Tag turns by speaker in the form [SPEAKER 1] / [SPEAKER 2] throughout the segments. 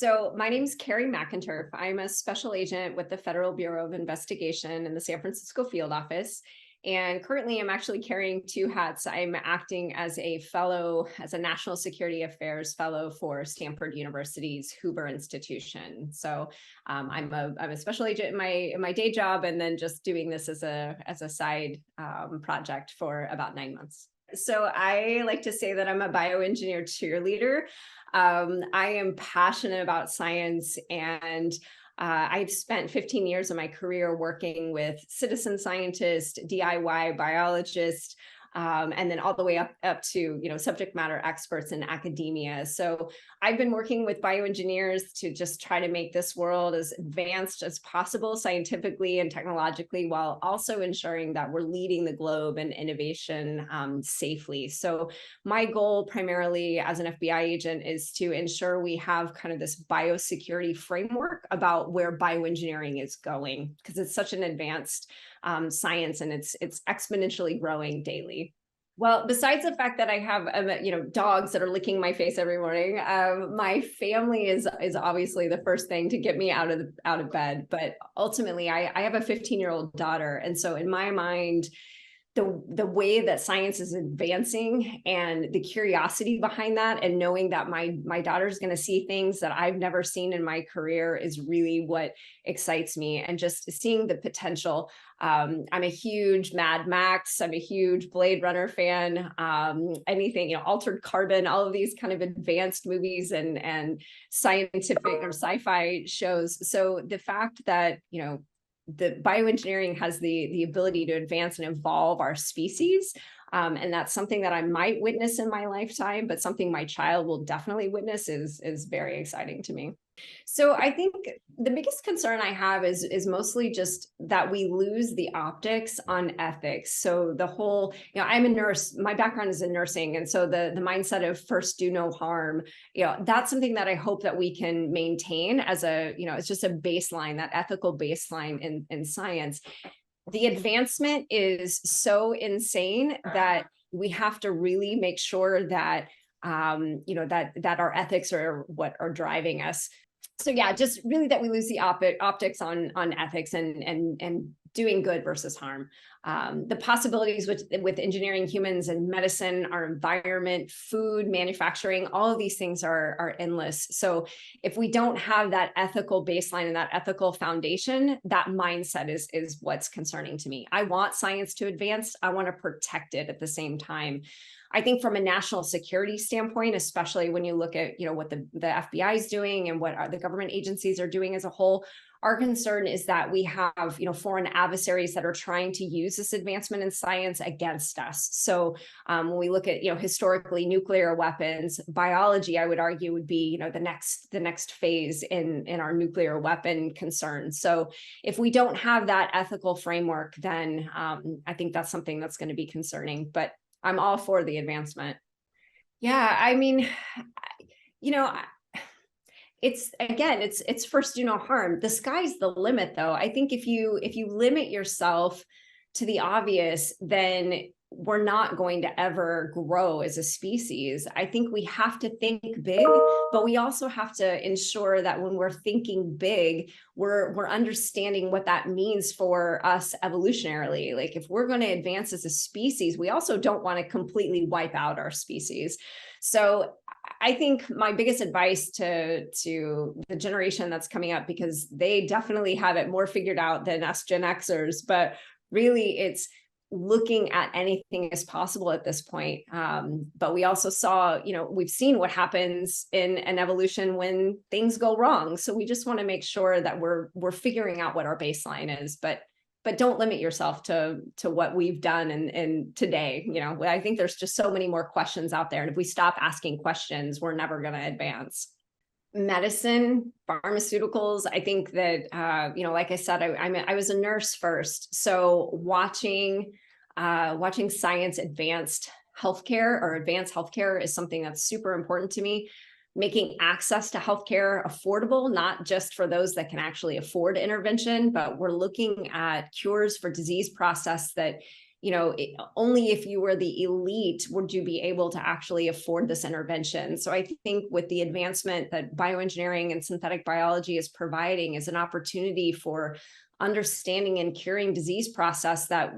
[SPEAKER 1] So my name is Kari McInturff. I'm a special agent with the Federal Bureau of Investigation in the San Francisco field office. And currently I'm actually carrying two hats. I'm acting as a fellow, as a National Security Affairs fellow for Stanford University's Hoover Institution. So I'm a special agent in my day job, and then just doing this as a side project for about 9 months. So I like to say that I'm a bioengineer cheerleader. I am passionate about science, and I've spent 15 years of my career working with citizen scientists, DIY biologists, and then all the way up to subject matter experts in academia. So I've been working with bioengineers to just try to make this world as advanced as possible scientifically and technologically, while also ensuring that we're leading the globe in innovation safely. So my goal primarily as an FBI agent is to ensure we have kind of this biosecurity framework about where bioengineering is going, because it's such an advanced science, and it's exponentially growing daily. Well, besides the fact that I have dogs that are licking my face every morning, my family is obviously the first thing to get me out of bed. But ultimately, I have a 15-year-old daughter, and so in my mind, the way that science is advancing and the curiosity behind that, and knowing that my daughter's going to see things that I've never seen in my career, is really what excites me. And just seeing the potential. I'm a huge Mad Max. I'm a huge Blade Runner fan. Anything, Altered Carbon, all of these kind of advanced movies and scientific or sci-fi shows. So the fact that, the bioengineering has the ability to advance and evolve our species. And that's something that I might witness in my lifetime, but something my child will definitely witness is very exciting to me. So I think the biggest concern I have is mostly just that we lose the optics on ethics. So the whole, I'm a nurse, my background is in nursing. And so the mindset of first do no harm, that's something that I hope that we can maintain as it's just a baseline, that ethical baseline in science. The advancement is so insane that we have to really make sure that that our ethics are what are driving us. So yeah, just really that we lose the optics on ethics and doing good versus harm. The possibilities with engineering humans and medicine, our environment, food, manufacturing, all of these things are endless. So if we don't have that ethical baseline and that ethical foundation, that mindset is what's concerning to me. I want science to advance. I want to protect it at the same time. I think from a national security standpoint, especially when you look at what the FBI is doing and what the government agencies are doing as a whole, our concern is that we have foreign adversaries that are trying to use this advancement in science against us. So when we look at historically nuclear weapons, biology, I would argue, would be the next phase in our nuclear weapon concerns. So if we don't have that ethical framework, then I think that's something that's going to be concerning. But I'm all for the advancement. Yeah, I mean, it's first do no harm. The sky's the limit, though. I think if you limit yourself to the obvious, then we're not going to ever grow as a species. I think we have to think big, but we also have to ensure that when we're thinking big, we're understanding what that means for us evolutionarily. Like, if we're going to advance as a species, we also don't want to completely wipe out our species. So I think my biggest advice to the generation that's coming up, because they definitely have it more figured out than us Gen Xers, but really it's looking at anything as possible at this point. But we also saw, we've seen what happens in an evolution when things go wrong. So we just want to make sure that we're figuring out what our baseline is, but don't limit yourself to what we've done and today. I think there's just so many more questions out there. And if we stop asking questions, we're never going to advance. Medicine, pharmaceuticals, I think that, like I said, I was a nurse first. So watching science advance healthcare is something that's super important to me. Making access to healthcare affordable, not just for those that can actually afford intervention, but we're looking at cures for disease process that only if you were the elite would you be able to actually afford this intervention. So I think with the advancement that bioengineering and synthetic biology is providing is an opportunity for understanding and curing disease process that,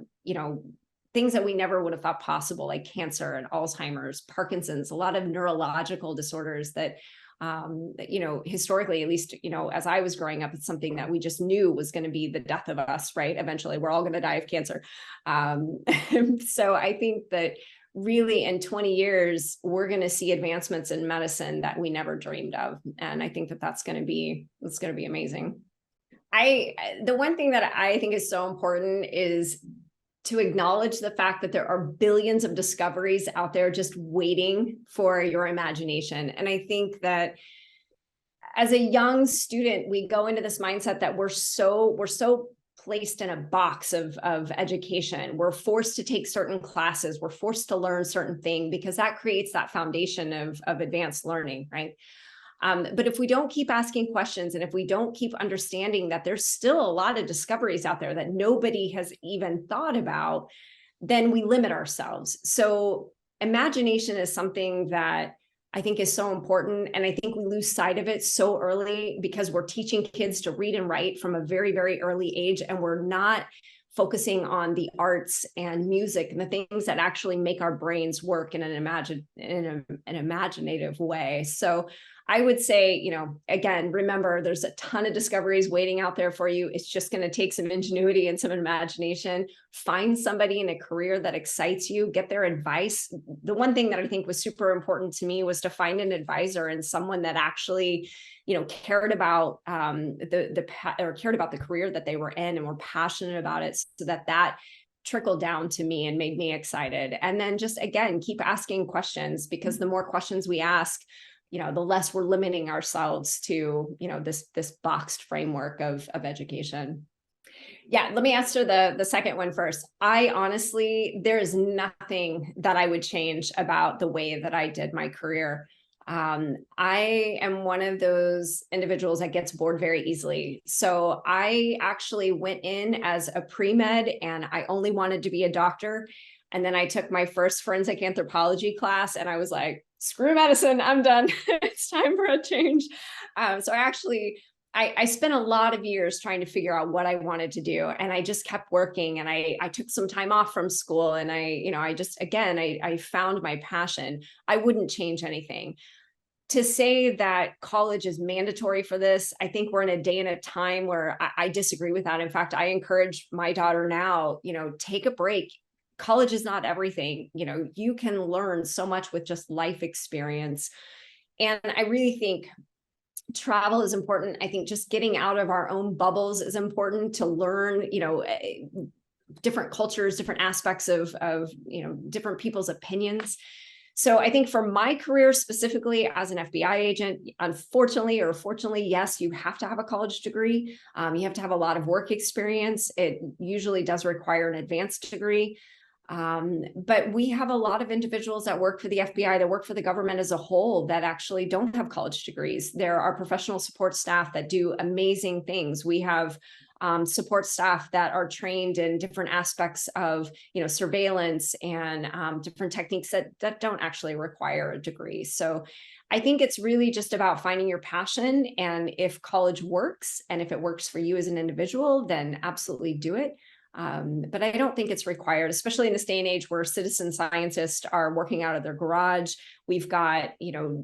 [SPEAKER 1] things that we never would have thought possible, like cancer and Alzheimer's, Parkinson's, a lot of neurological disorders that historically, at least, as I was growing up, it's something that we just knew was going to be the death of us, right? Eventually, we're all going to die of cancer. So I think that really in 20 years, we're going to see advancements in medicine that we never dreamed of. And I think that that's going to be amazing. The one thing that I think is so important is to acknowledge the fact that there are billions of discoveries out there just waiting for your imagination. And I think that as a young student, we go into this mindset that we're so placed in a box of education. We're forced to take certain classes. We're forced to learn certain things because that creates that foundation of advanced learning, right? But if we don't keep asking questions and if we don't keep understanding that there's still a lot of discoveries out there that nobody has even thought about, then we limit ourselves. So imagination is something that I think is so important. And I think we lose sight of it so early because we're teaching kids to read and write from a very, very early age. And we're not focusing on the arts and music and the things that actually make our brains work in an imaginative way. So I would say, again, remember, there's a ton of discoveries waiting out there for you. It's just going to take some ingenuity and some imagination. Find somebody in a career that excites you, get their advice. The one thing that I think was super important to me was to find an advisor and someone that actually, cared about cared about the career that they were in and were passionate about it, so that trickled down to me and made me excited. And then just, again, keep asking questions, because the more questions we ask, the less we're limiting ourselves to, this boxed framework of education. Yeah, let me answer the second one first. I honestly, there is nothing that I would change about the way that I did my career. I am one of those individuals that gets bored very easily. So I actually went in as a pre-med and I only wanted to be a doctor. And then I took my first forensic anthropology class and I was like, screw medicine, I'm done. It's time for a change. So I spent a lot of years trying to figure out what I wanted to do. And I just kept working, and I took some time off from school, and I found my passion. I wouldn't change anything. To say that college is mandatory for this, I think we're in a day and a time where I disagree with that. In fact, I encourage my daughter now, take a break. College is not everything. You can learn so much with just life experience. And I really think travel is important. I think just getting out of our own bubbles is important to learn, different cultures, different aspects of different people's opinions. So I think for my career specifically as an FBI agent, unfortunately or fortunately, yes, you have to have a college degree. You have to have a lot of work experience. It usually does require an advanced degree. But we have a lot of individuals that work for the FBI, that work for the government as a whole, that actually don't have college degrees. There are professional support staff that do amazing things. We have support staff that are trained in different aspects of, surveillance and different techniques that don't actually require a degree. So I think it's really just about finding your passion. And if college works, and if it works for you as an individual, then absolutely do it. But I don't think it's required, especially in this day and age where citizen scientists are working out of their garage. We've got,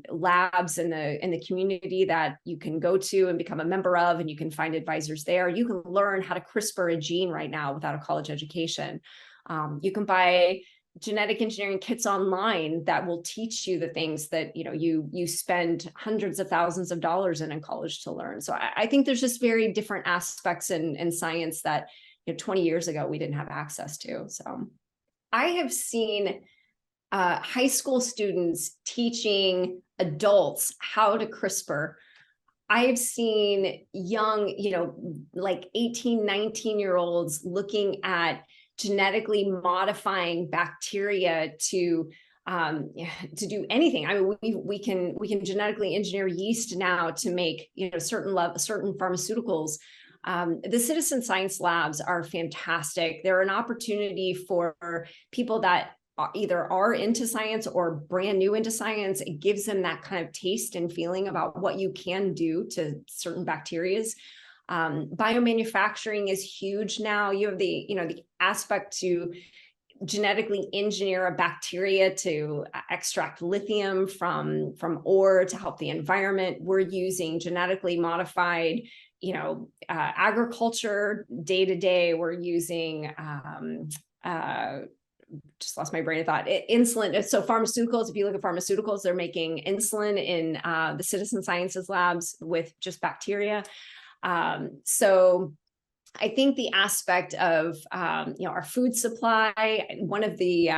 [SPEAKER 1] labs in the community that you can go to and become a member of, and you can find advisors there. You can learn how to CRISPR a gene right now without a college education. You can buy genetic engineering kits online that will teach you the things that, you spend hundreds of thousands of dollars in college to learn. So I think there's just very different aspects in science that 20 years ago, we didn't have access to. So I have seen high school students teaching adults how to CRISPR. I've seen young, like 18, 19-year-olds looking at genetically modifying bacteria to do anything. I mean, we can genetically engineer yeast now to make, certain pharmaceuticals. The citizen science labs are fantastic. They're an opportunity for people that either are into science or brand new into science. It gives them that kind of taste and feeling about what you can do to certain bacteria. Biomanufacturing is huge now. You have the aspect to genetically engineer a bacteria to extract lithium from ore to help the environment. We're using genetically modified, agriculture day to day. We're using just lost my brain of thought. Insulin. So pharmaceuticals, if you look at pharmaceuticals, they're making insulin in the citizen sciences labs with just bacteria. So I think the aspect of, our food supply, one of the,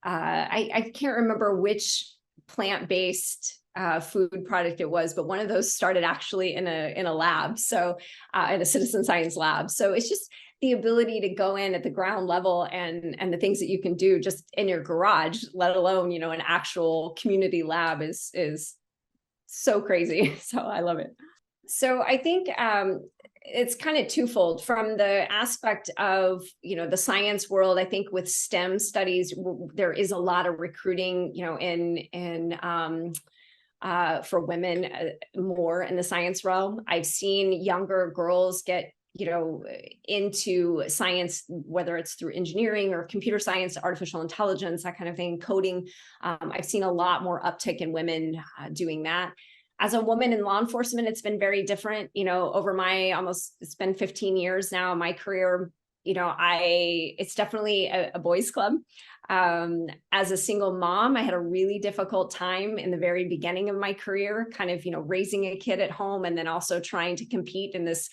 [SPEAKER 1] I can't remember which plant-based food product it was, but one of those started actually in a lab. So in a citizen science lab. So it's just the ability to go in at the ground level and the things that you can do just in your garage, let alone, an actual community lab is so crazy. So I love it. So I think it's kind of twofold. From the aspect of, the science world, I think with STEM studies, there is a lot of recruiting, for women more in the science realm. I've seen younger girls get, into science, whether it's through engineering or computer science, artificial intelligence, that kind of thing, coding. I've seen a lot more uptick in women doing that. As a woman in law enforcement, it's been very different, over it's been 15 years now, my career, it's definitely a boys' club. As a single mom, I had a really difficult time in the very beginning of my career, kind of, raising a kid at home and then also trying to compete in this,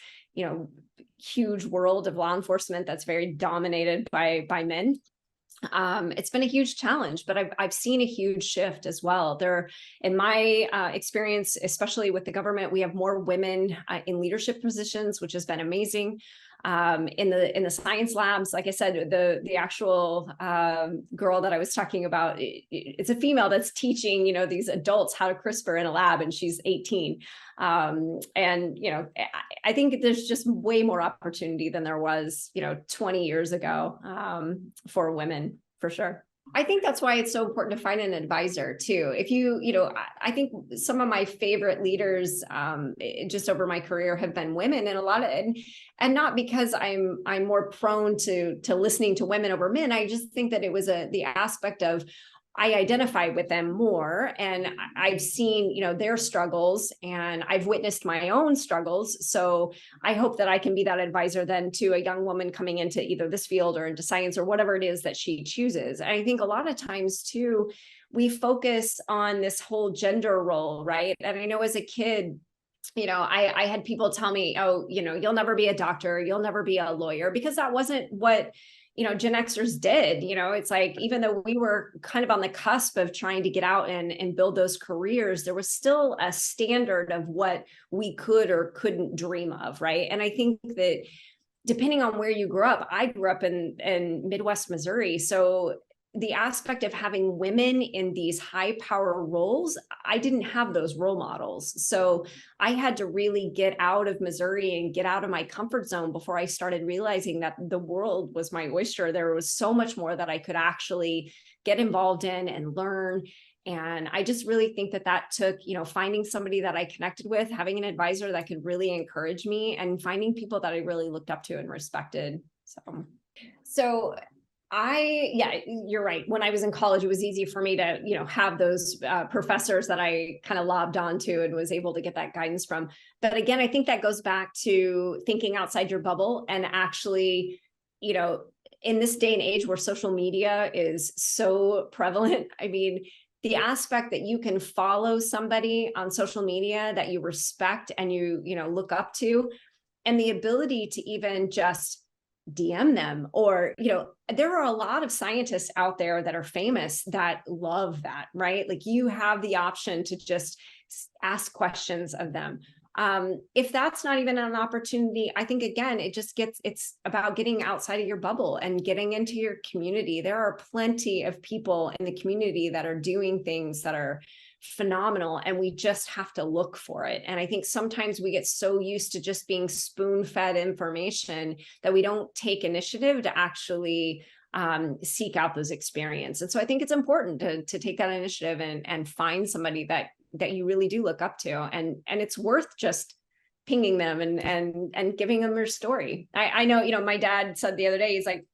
[SPEAKER 1] huge world of law enforcement that's very dominated by men. It's been a huge challenge, but I've seen a huge shift as well. In my experience, especially with the government, we have more women in leadership positions, which has been amazing. In the science labs, like I said, the actual girl that I was talking about, it's a female that's teaching, these adults how to CRISPR in a lab, and she's 18. And, I think there's just way more opportunity than there was, 20 years ago for women, for sure. I think that's why it's so important to find an advisor too. If I think some of my favorite leaders just over my career have been women, and not because I'm more prone to listening to women over men. I just think that it was the aspect of I identify with them more, and I've seen, their struggles, and I've witnessed my own struggles. So I hope that I can be that advisor then to a young woman coming into either this field or into science or whatever it is that she chooses. And I think a lot of times too, we focus on this whole gender role, right? And I know as a kid, I had people tell me, oh, you'll never be a doctor, you'll never be a lawyer, because that wasn't what Gen Xers did. It's like, even though we were kind of on the cusp of trying to get out and build those careers, there was still a standard of what we could or couldn't dream of, right? And I think that depending on where you grew up, I grew up in Midwest Missouri. So the aspect of having women in these high power roles, I didn't have those role models. So I had to really get out of Missouri and get out of my comfort zone before I started realizing that the world was my oyster. There was so much more that I could actually get involved in and learn. And I just really think that took, finding somebody that I connected with, having an advisor that could really encourage me, and finding people that I really looked up to and respected. So you're right. When I was in college, it was easy for me to, have those professors that I kind of lobbed onto and was able to get that guidance from. But again, I think that goes back to thinking outside your bubble and actually, in this day and age where social media is so prevalent, I mean, the aspect that you can follow somebody on social media that you respect and you look up to, and the ability to even just DM them, or, there are a lot of scientists out there that are famous that love that, right? Like, you have the option to just ask questions of them. If that's not even an opportunity, I think, again, it's about getting outside of your bubble and getting into your community. There are plenty of people in the community that are doing things that are phenomenal, and we just have to look for it. And I think sometimes we get so used to just being spoon-fed information that we don't take initiative to actually seek out those experiences. And so I think it's important to take that initiative and find somebody that you really do look up to, and it's worth just pinging them and giving them your story. I know, my dad said the other day, he's like,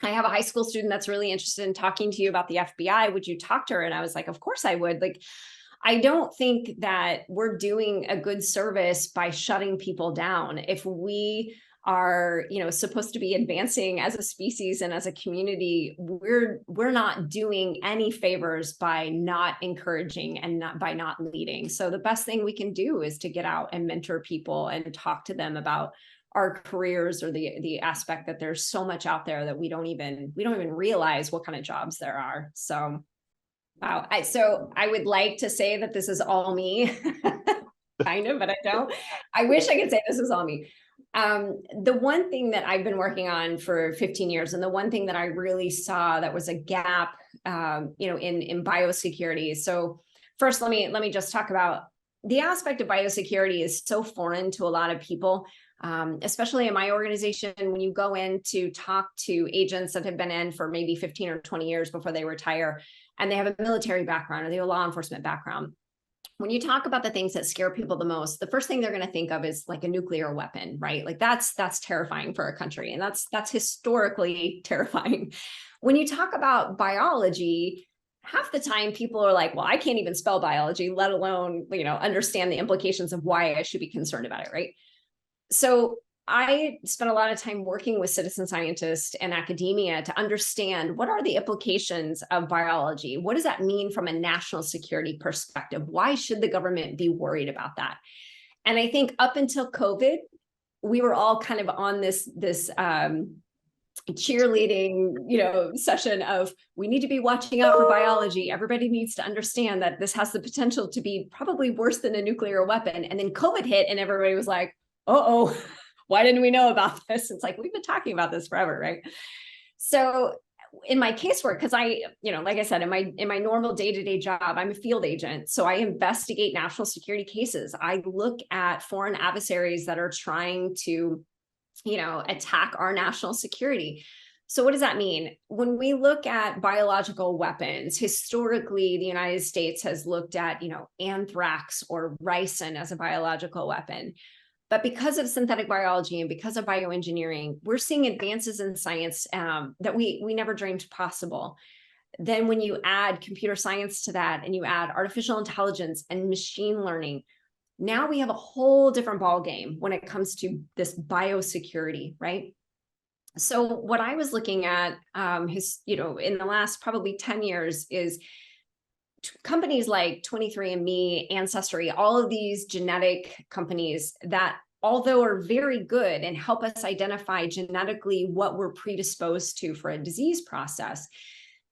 [SPEAKER 1] I have a high school student that's really interested in talking to you about the FBI. Would you talk to her? And I was like, of course I would. Like, I don't think that we're doing a good service by shutting people down. If we are, supposed to be advancing as a species and as a community, we're not doing any favors by not encouraging and by not leading. So the best thing we can do is to get out and mentor people and talk to them about our careers, or the aspect that there's so much out there that we don't even realize what kind of jobs there are. So wow. So I would like to say that this is all me, kind of, but I don't. I wish I could say this is all me. The one thing that I've been working on for 15 years, and the one thing that I really saw that was a gap, in biosecurity. So first, let me just talk about the aspect of biosecurity is so foreign to a lot of people. Especially in my organization, when you go in to talk to agents that have been in for maybe 15 or 20 years before they retire, and they have a military background or they have a law enforcement background, when you talk about the things that scare people the most, the first thing they're going to think of is like a nuclear weapon, right? Like that's terrifying for a country, and that's historically terrifying. When you talk about biology, half the time people are like, well, I can't even spell biology, let alone, understand the implications of why I should be concerned about it, right? So I spent a lot of time working with citizen scientists and academia to understand what are the implications of biology? What does that mean from a national security perspective? Why should the government be worried about that? And I think up until COVID, we were all kind of on this cheerleading, session of, we need to be watching out for biology. Everybody needs to understand that this has the potential to be probably worse than a nuclear weapon. And then COVID hit and everybody was like, uh-oh, why didn't we know about this? It's like, we've been talking about this forever, right? So in my casework, because I, like I said, in my normal day-to-day job, I'm a field agent. So I investigate national security cases. I look at foreign adversaries that are trying to, attack our national security. So what does that mean? When we look at biological weapons, historically, the United States has looked at, anthrax or ricin as a biological weapon. But because of synthetic biology and because of bioengineering, we're seeing advances in science that we never dreamed possible. Then when you add computer science to that, and you add artificial intelligence and machine learning, now we have a whole different ballgame when it comes to this biosecurity, right? So what I was looking at in the last probably 10 years is companies like 23andMe, Ancestry, all of these genetic companies that, although are very good and help us identify genetically what we're predisposed to for a disease process,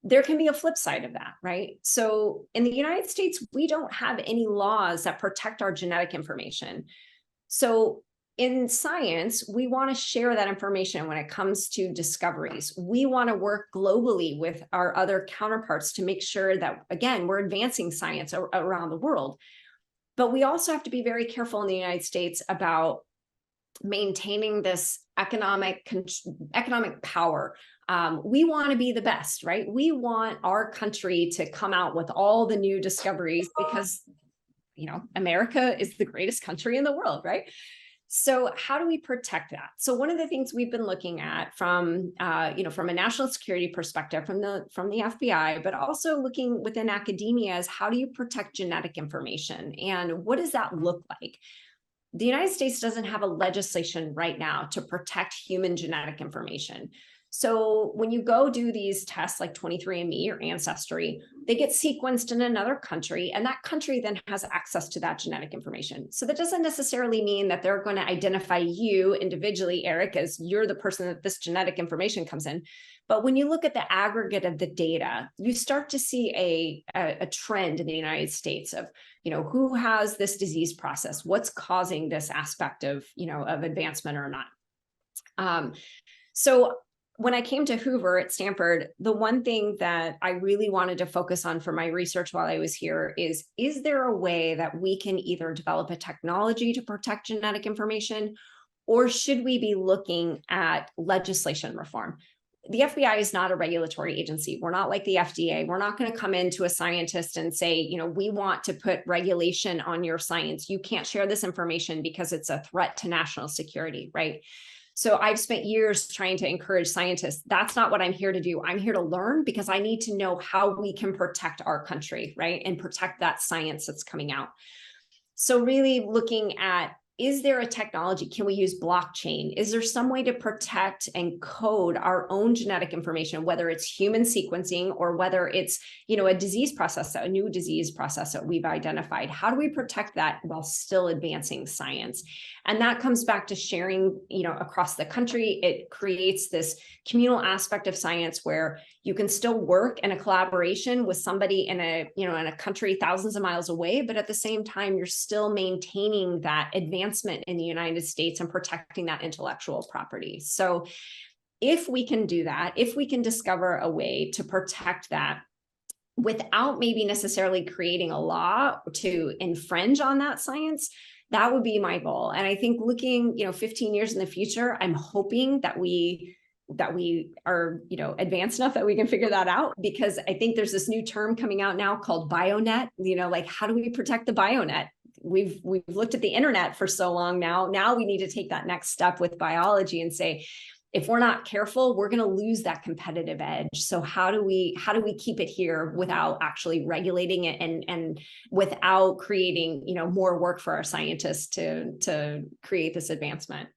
[SPEAKER 1] there can be a flip side of that, right? So in the United States, we don't have any laws that protect our genetic information. So in science, we want to share that information when it comes to discoveries. We want to work globally with our other counterparts to make sure that, again, we're advancing science around the world. But we also have to be very careful in the United States about maintaining this economic power. We want to be the best, right? We want our country to come out with all the new discoveries because, America is the greatest country in the world, right? So how do we protect that? So one of the things we've been looking at from a national security perspective, from the FBI, but also looking within academia, is how do you protect genetic information, and what does that look like? The United States doesn't have a legislation right now to protect human genetic information. So when you go do these tests like 23andMe or Ancestry, they get sequenced in another country, and that country then has access to that genetic information. So that doesn't necessarily mean that they're going to identify you individually, Eric, as you're the person that this genetic information comes in. But when you look at the aggregate of the data, you start to see a trend in the United States of, who has this disease process, what's causing this aspect of, of advancement or not. So when I came to Hoover at Stanford, the one thing that I really wanted to focus on for my research while I was here is there a way that we can either develop a technology to protect genetic information, or should we be looking at legislation reform? The FBI is not a regulatory agency. We're not like the FDA. We're not going to come into a scientist and say, you know, we want to put regulation on your science. You can't share this information because it's a threat to national security, right? So I've spent years trying to encourage scientists. That's not what I'm here to do. I'm here to learn because I need to know how we can protect our country, right? And protect that science that's coming out. So really looking at, is there a technology? Can we use blockchain? Is there some way to protect and code our own genetic information, whether it's human sequencing or whether it's, you know, a disease process, a new disease process that we've identified? How do we protect that while still advancing science? And that comes back to sharing, you know, across the country. It creates this communal aspect of science where you can still work in a collaboration with somebody in a, you know, in a country thousands of miles away, but at the same time, you're still maintaining that advancement in the United States and protecting that intellectual property. So if we can do that, if we can discover a way to protect that without maybe necessarily creating a law to infringe on that science, that would be my goal. And I think looking, you know, 15 years in the future, I'm hoping that we are, you know, advanced enough that we can figure that out, because I think there's this new term coming out now called BioNet. You know, like, how do we protect the BioNet? We've looked at the internet for so long now we need to take that next step with biology and say, if we're not careful, we're going to lose that competitive edge. So how do we keep it here without actually regulating it and without creating, you know, more work for our scientists to create this advancement?